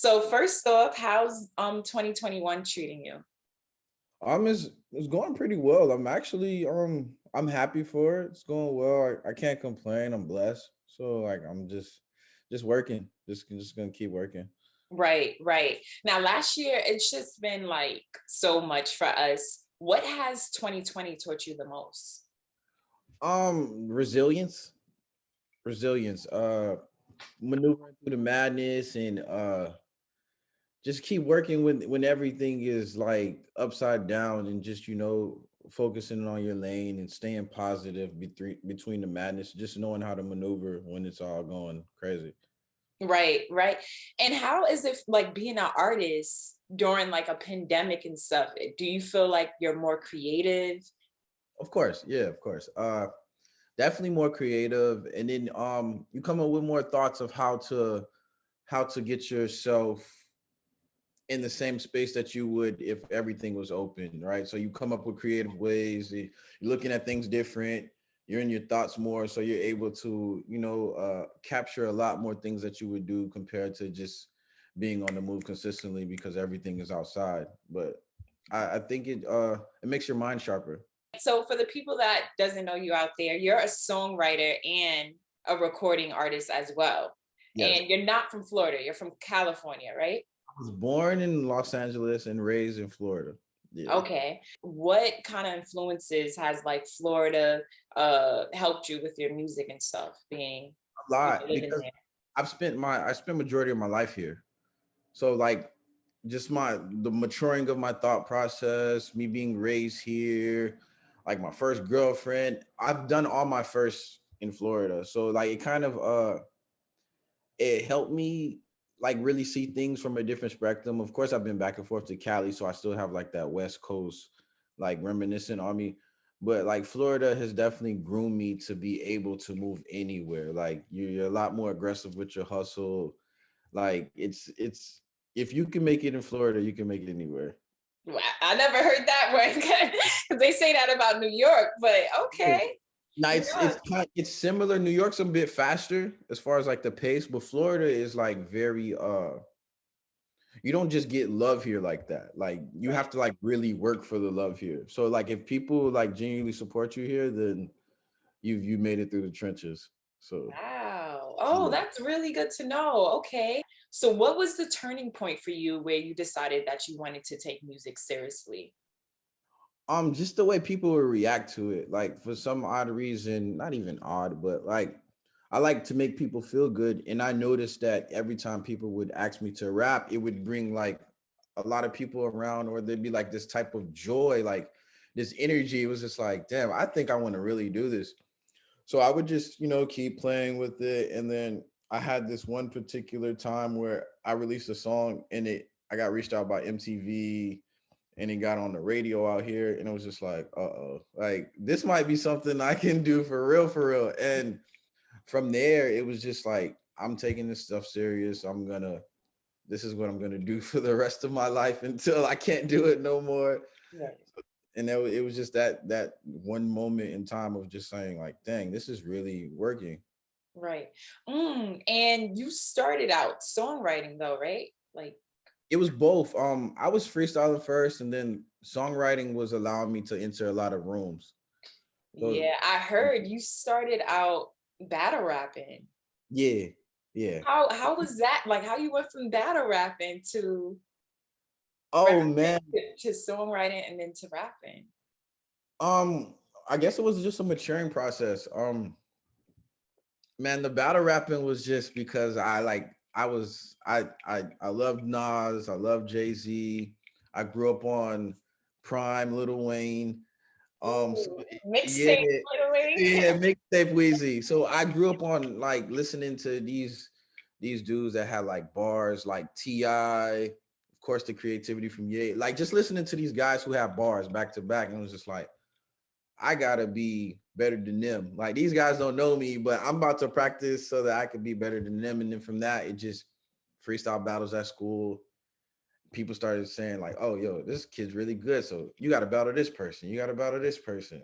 So first off, how's 2021 treating you? It's going pretty well. I'm happy for it. It's going well. I can't complain. I'm blessed. So like I'm just working. Just gonna keep working. Right, right. Now last year it's just been like so much for us. What has 2020 taught you the most? Resilience. Resilience. Maneuvering through the madness and just keep working when everything is like upside down and just focusing on your lane and staying positive between the madness, just knowing how to maneuver when it's all going crazy. Right, right. And how is it like being an artist during like a pandemic and stuff? Do you feel like you're more creative? Of course, yeah, of course. Definitely more creative, and then you come up with more thoughts of how to get yourself in the same space that you would if everything was open, right? So you come up with creative ways. You're looking at things different. You're in your thoughts more, so you're able to, capture a lot more things that you would do compared to just being on the move consistently because everything is outside. But I think it makes your mind sharper. So for the people that doesn't know you out there, you're a songwriter and a recording artist as well. Yes, And you're not from Florida, you're from California, right? I was born in Los Angeles and raised in Florida. Yeah, Okay. What kind of influences has like Florida helped you with your music and stuff being a lot living because there? I spent majority of my life here. So like just the maturing of my thought process, me being raised here, like my first girlfriend. I've done all my first in Florida. So like it kind of it helped me like really see things from a different spectrum. Of course, I've been back and forth to Cali, so I still have like that West Coast like reminiscent on me. But like Florida has definitely groomed me to be able to move anywhere. Like you're a lot more aggressive with your hustle. Like it's if you can make it in Florida, you can make it anywhere. Wow, I never heard that word because they say that about New York, but Yeah. okay. Now Yeah. it's similar. New York's a bit faster as far as like the pace, but Florida is like very you don't just get love here like that. Like you Right. have to like really work for the love here. So like if people like genuinely support you here, then you made it through the trenches. So Wow. Oh, yeah. that's really good to know. Okay. So what was the turning point for you where you decided that you wanted to take music seriously? Just the way people would react to it. Like for some odd reason, not even odd, but like I like to make people feel good. And I noticed that every time people would ask me to rap, it would bring like a lot of people around, or there'd be like this type of joy, like this energy. It was just like, damn, I think I want to really do this. So I would just, keep playing with it. And then I had this one particular time where I released a song and I got reached out by MTV and it got on the radio out here. And it was just like, like this might be something I can do for real, for real. And from there, it was just like, I'm taking this stuff serious. This is what I'm gonna do for the rest of my life until I can't do it no more. Right. And it was just that one moment in time of just saying like, dang, this is really working. Right. And you started out songwriting though, right? Like, It was both. I was freestyling first, and then songwriting was allowing me to enter a lot of rooms. So yeah, I heard you started out battle rapping. yeah, yeah. How was that? Like how you went from battle rapping to Oh man. songwriting and then to rapping? Um, I guess it was just a maturing process. Man, the battle rapping was just because I loved Nas, I loved Jay-Z. I grew up on Prime, Lil Wayne. So Ooh, yeah, mixtape literally. yeah, mixtape Wheezy. So I grew up on like listening to these dudes that had like bars like Ti, of course the creativity from Ye, like just listening to these guys who have bars back to back, and it was just like I gotta be better than them. Like these guys don't know me, but I'm about to practice so that I could be better than them. And then from that, it just freestyle battles at school. People started saying like, "Oh, yo, this kid's really good. So you got to battle this person. You got to battle this person."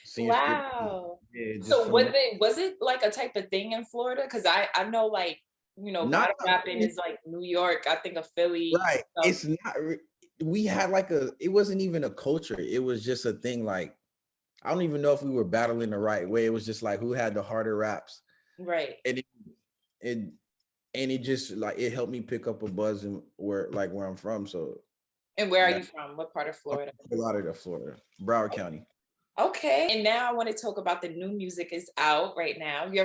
Senior skip, Wow. yeah, just So from there. was it like a type of thing in Florida? Because I know like Not battle rapping is like New York, I think of Philly. right. So, It's not. We had like it wasn't even a culture. It was just a thing. Like I don't even know if we were battling the right way. It was just like who had the harder raps, right. and it and it just like it helped me pick up a buzz in where I'm from. So And where are that you from? What part of I'm Florida? from Fort Lauderdale, Florida, Broward County. Okay. And now I want to talk about the new music is out right now. You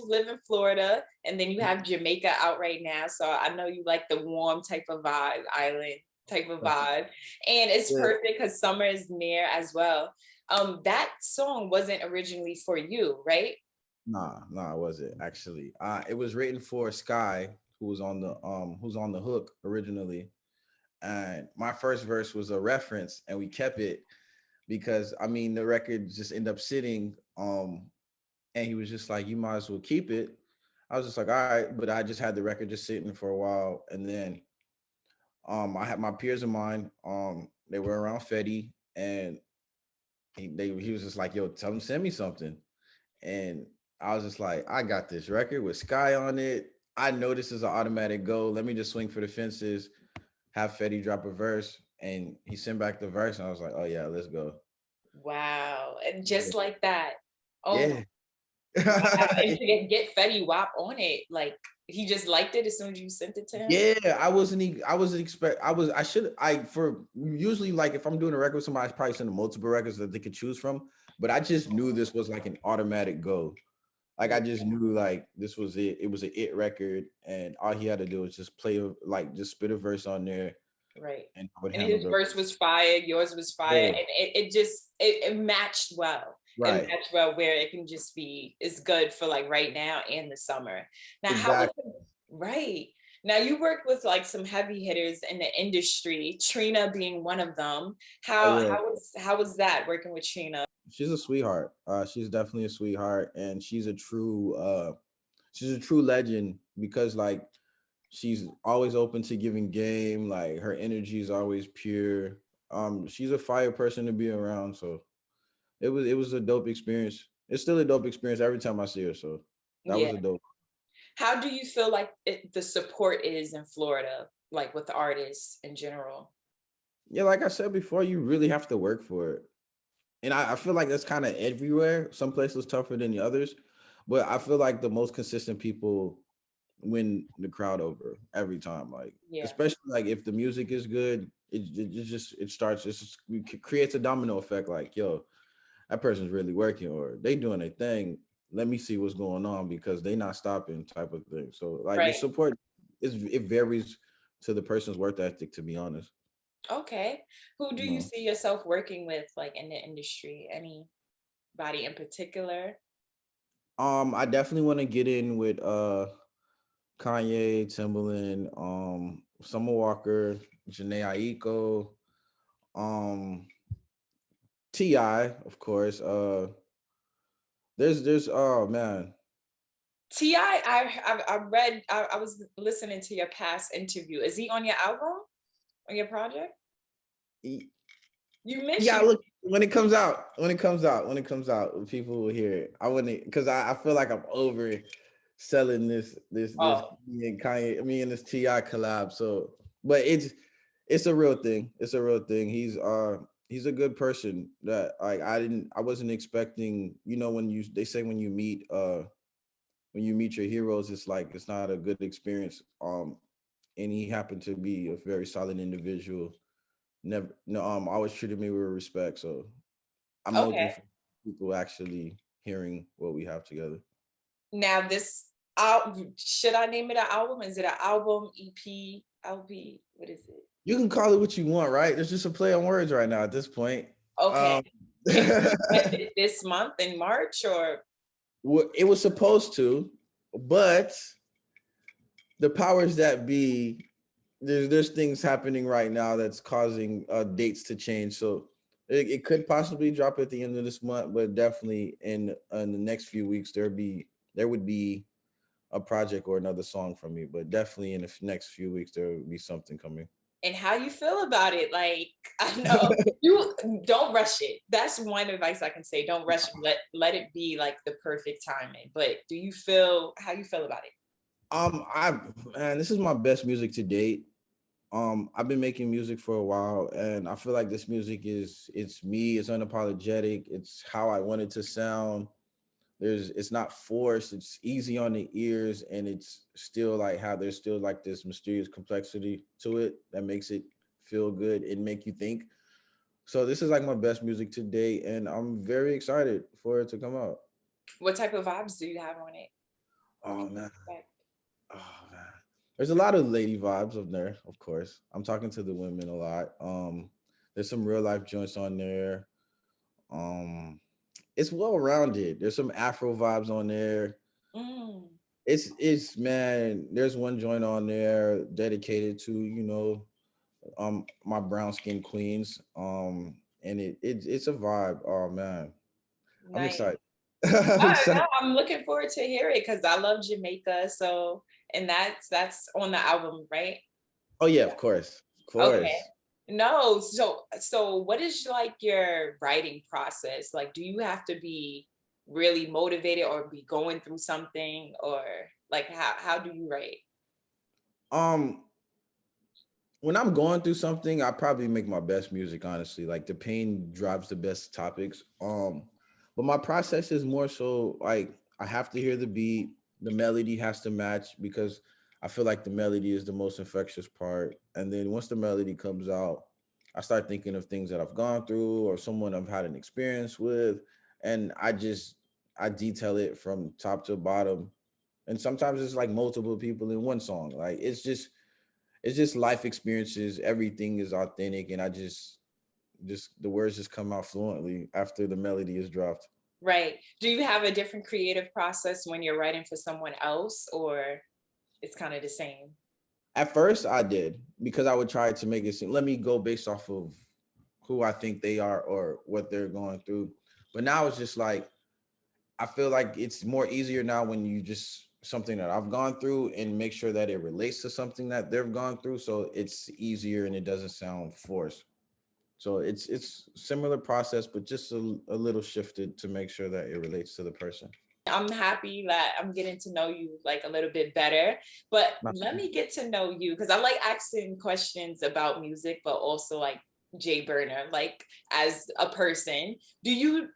live in Florida and then you have Jamaica out right now. So I know you like the warm type of vibe, island type of vibe. And it's Yeah. perfect because summer is near as well. That song wasn't originally for you, right? Nah, it wasn't actually. It was written for Sky, who's on the hook originally. And my first verse was a reference, and we kept it because I mean the record just ended up sitting. And he was just like, "You might as well keep it." I was just like, "All right," but I just had the record just sitting for a while, and then I had my peers of mine. They were around Fetty, and he was just like, "Yo, tell him send me something." And I was just like, I got this record with Sky on it. I know this is an automatic go. Let me just swing for the fences, have Fetty drop a verse, and he sent back the verse, and I was like, oh yeah, let's go. Wow. And just like that. Oh my, Yeah. wow. And to get Fetty Wap on it, like he just liked it as soon as you sent it to him. Yeah, I wasn't expect I should I for usually like if I'm doing a record with somebody, I probably send them multiple records that they could choose from. But I just knew this was like an automatic go. Like I just knew like this was it. It was an it record, and all he had to do was just like just spit a verse on there, Right. and I would And handle his the verse was fire, yours was fire, yeah. and it matched well. It Right. matched well where it can just be it's good for like right now and the summer. Now, how was Exactly. it? Right. Now you work with like some heavy hitters in the industry, Trina being one of them. Oh How yeah. how was that working with Trina? She's a sweetheart. She's definitely a sweetheart, and she's a true legend because like she's always open to giving game. Like her energy is always pure. She's a fire person to be around. So it was a dope experience. It's still a dope experience every time I see her. So that Yeah. was a dope. How do you feel like the support is in Florida, like with artists in general? Yeah, like I said before, you really have to work for it. And I feel like that's kind of everywhere. Some places tougher than the others, but I feel like the most consistent people win the crowd over every time. Like Yeah. especially like if the music is good, it starts. It creates a domino effect. Like yo, that person's really working, or they doing a thing. Let me see what's going on because they not stopping, type of thing. So like the Right. support it varies to the person's work ethic. To be honest, Okay. Who do you you know. see yourself working with, like in the industry? Anybody in particular? I definitely want to get in with Kanye, Timbaland, Summer Walker, Janae Aiko, um, Ti, of course. There's oh man, Ti, I read. I was listening to your past interview. Is he on your album? On your project? Y- You yeah. mentioned. Look, when it comes out, people will hear it. I wouldn't because I feel like I'm over selling this Oh, me and Kanye, me and this Ti collab. So, but it's a real thing. It's a real thing. He's a good person that like I wasn't expecting, when they say when you meet your heroes, it's like it's not a good experience. And he happened to be a very solid individual. Never no always treated me with respect. So I'm looking okay. for people actually hearing what we have together. Now this out should I name it an album? Is it an album, EP, LP? What is it? You can call it what you want, right? There's just a play on words right now at this point. Okay. Um, And you expect it this month in March or it was supposed to, but the powers that be, there's things happening right now that's causing dates to change. So it could possibly drop at the end of this month, but definitely in the next few weeks there would be a project or another song from me. But definitely in the next few weeks there would be something coming. and how you feel about it. Like I know you don't rush it. That's one advice I can say. Don't rush it. Let it be like the perfect timing. But do you feel how you feel about it? I man, this is my best music to date. I've been making music for a while, and I feel like this music it's me, it's unapologetic, it's how I want it to sound. It's not forced, it's easy on the ears, and it's still like how there's still like this mysterious complexity to it that makes it feel good and make you think. So this is like my best music to date, and I'm very excited for it to come out. What type of vibes do you have on it? What Oh can we man. expect? Oh man. There's a lot of lady vibes up there, of course. I'm talking to the women a lot. There's some real life joints on there. Um it's well rounded. There's some Afro vibes on there. Mm, It's man, there's one joint on there dedicated to, my brown skin queens. And it's a vibe. Oh man. I'm nice. excited. I'm No, excited. I'm looking forward to hear it because I love Jamaica. So, and that's on the album, right? Oh yeah, of course. Of Okay. course. No, so what is like your writing process? Like, do you have to be really motivated or be going through something, or like how do you write? Um when I'm going through something, I probably make my best music, honestly. Like the pain drives the best topics. But my process is more so like I have to hear the beat, the melody has to match because I feel like the melody is the most infectious part. And then once the melody comes out, I start thinking of things that I've gone through or someone I've had an experience with. And I detail it from top to bottom. And sometimes it's like multiple people in one song. Like it's just life experiences. Everything is authentic, and I just the words just come out fluently after the melody is dropped. Right. Do you have a different creative process when you're writing for someone else, or it's kind of the same? At first, I did because I would try to make it seem. Let me go based off of who I think they are or what they're going through. But now it's just like I feel like it's more easier now when you just something that I've gone through and make sure that it relates to something that they've gone through, so it's easier and it doesn't sound forced. So it's similar process, but just a little shifted to make sure that it relates to the person. I'm happy that I'm getting to know you like a little bit better, but Not- let me get to know you because I like asking questions about music, but also like Jay Burner, like as a person. Do you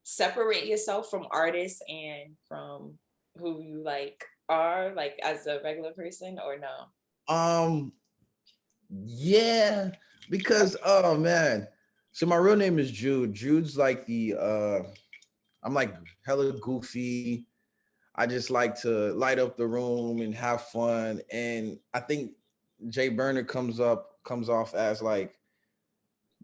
separate yourself from artists and from who you like are, like as a regular person, or no? Um, yeah, because oh man, so my real name is Jude. Jude's like I'm like hella goofy. I just like to light up the room and have fun, and I think Jay Burner comes off as like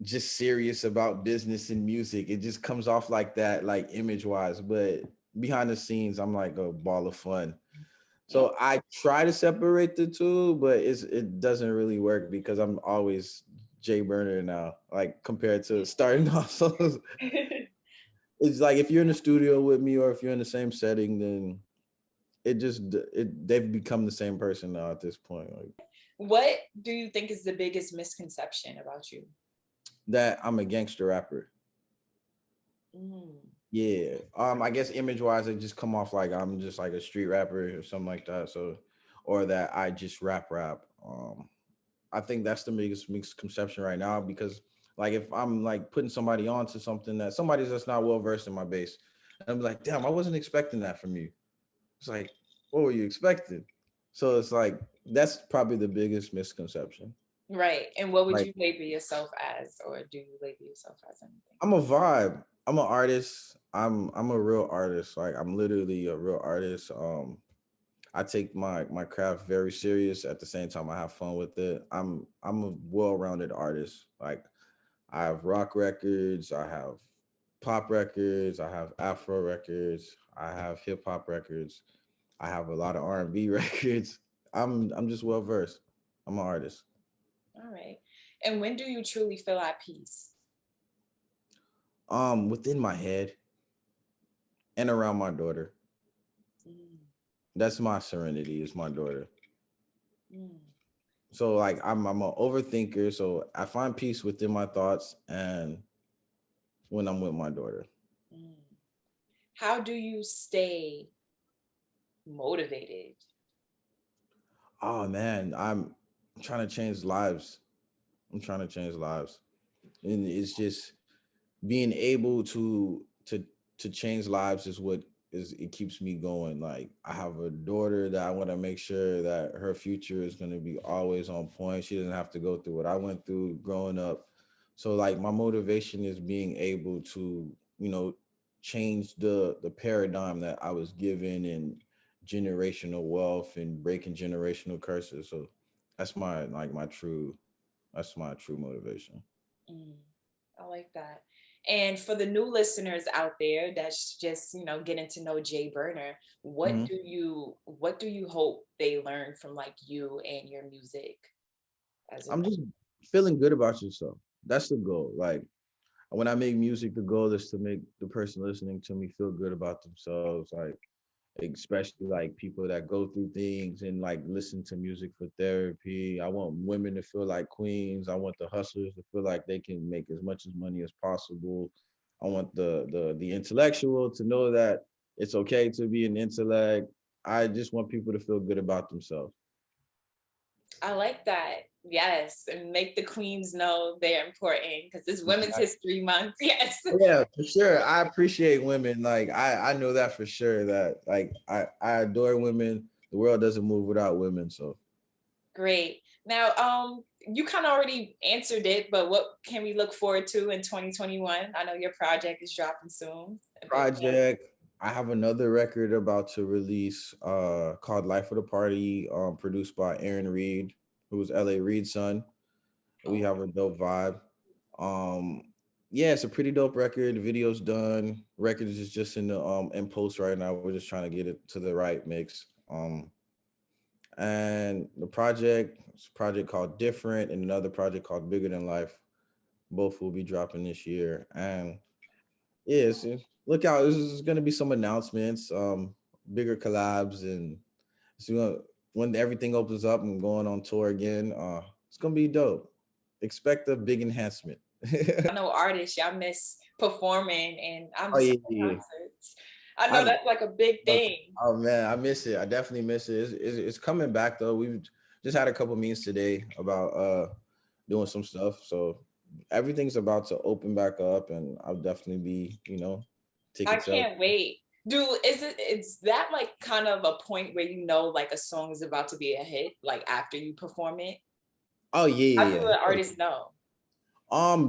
just serious about business and music. It just comes off like that, like image wise. But behind the scenes, I'm like a ball of fun. Oh, So I try to separate the two, but it doesn't really work because I'm always Jay Burner now, like compared to starting off. So it's like if you're in the studio with me or if you're in the same setting, then they've become the same person now at this point. Like what do you think is the biggest misconception about you? that I'm a gangster rapper. Mm. Yeah. I guess image wise, it just come off like I'm just like a street rapper or something like that. So, or that I just rap. I think that's the biggest misconception right now because like if I'm like putting somebody onto something that somebody's just not well versed in my base, and I'm like, damn, I wasn't expecting that from you. It's like, what were you expecting? So it's like that's probably the biggest misconception. Right. And what would Like you label yourself as, or do you label yourself as anything? I'm a vibe. I'm an artist. I'm a real artist. Like I'm literally a real artist. I take my craft very serious. At the same time, I have fun with it. I'm a well-rounded artist. Like I have rock records, I have pop records, I have Afro records, I have hip hop records, I have a lot of R&B records. I'm just well versed. I'm an artist. All right. And when do you truly feel at peace? Within my head and around my daughter. Mm, That's my serenity. Is my daughter. mm, So like I'm an overthinker. So I find peace within my thoughts and when I'm with my daughter. mm. How do you stay motivated? Oh man, I'm trying to change lives. I'm trying to change lives. And it's just being able to change lives is what is it keeps me going. Like I have a daughter that I want to make sure that her future is going to be always on point. She doesn't have to go through what I went through growing up. So like my motivation is being able to, change the paradigm that I was given and generational wealth and breaking generational curses. So that's my like my true that's my true motivation. Mm, I like that. And for the new listeners out there that's just, getting to know Jay Burner, what do you hope they learn from like you and your music as a I'm whole? just feeling good about yourself. That's the goal. Like when I make music, the goal is to make the person listening to me feel good about themselves. Like especially like people that go through things and like listen to music for therapy. I want women to feel like queens. I want the hustlers to feel like they can make as much as money as possible. I want the intellectual to know that it's okay to be an intellect. I just want people to feel good about themselves. I like that. Yes, and make the queens know they're important because it's Women's History Month. Yes. Yeah, for sure. I appreciate women. Like I know that for sure. That like I adore women. The world doesn't move without women. So Great. Now, you kind of already answered it, but what can we look forward to in 2021? I know your project is dropping soon. A bit. project. I have another record about to release called Life of the Party, produced by Aaron Reed, who's LA Reid's son. We Oh, have a dope vibe. Um yeah, it's a pretty dope record. The video's done. Record is just in post right now. We're just trying to get it to the right mix. And the project, it's a project called Different and another project called Bigger Than Life. Both will be dropping this year. And yes, look out. There's going to be some announcements, bigger collabs, and so when everything opens up and going on tour again, it's going to be dope. Expect a big enhancement. I know artists, y'all miss performing, and I'm Oh just yeah, at yeah. concerts. I know I that's like a big thing. oh man, I miss it. I definitely miss it. It's coming back though. We've just had a couple meetings today about doing some stuff. So everything's about to open back up, and I'll definitely be, I ticket sales. can't wait. Is that like kind of a point where you know like a song is about to be a hit, like after you perform it? Oh yeah, How do yeah, an yeah. artist know?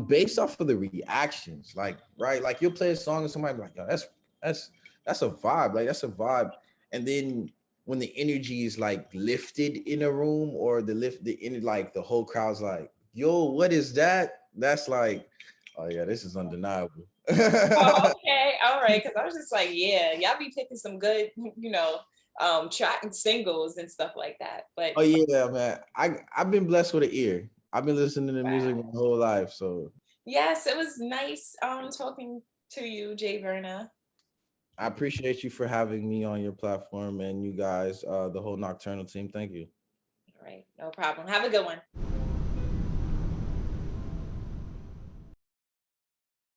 Based off of the reactions, like right, like you'll play a song and somebody be like, yo, that's that's a vibe, like that's a vibe. And then when the energy is like lifted in a room or like the whole crowd's like, yo, what is that? That's like, oh yeah, this is undeniable. Oh, Oh okay, all right. Because I was just like, yeah, y'all be picking some good, track singles and stuff like that. But yeah, man. I've been blessed with an ear. I've been listening to music my wow, whole life. So yes, it was nice talking to you, Jay Verna. I appreciate you for having me on your platform and you guys, the whole Nocturnal team. Thank you. All right, no problem. Have a good one.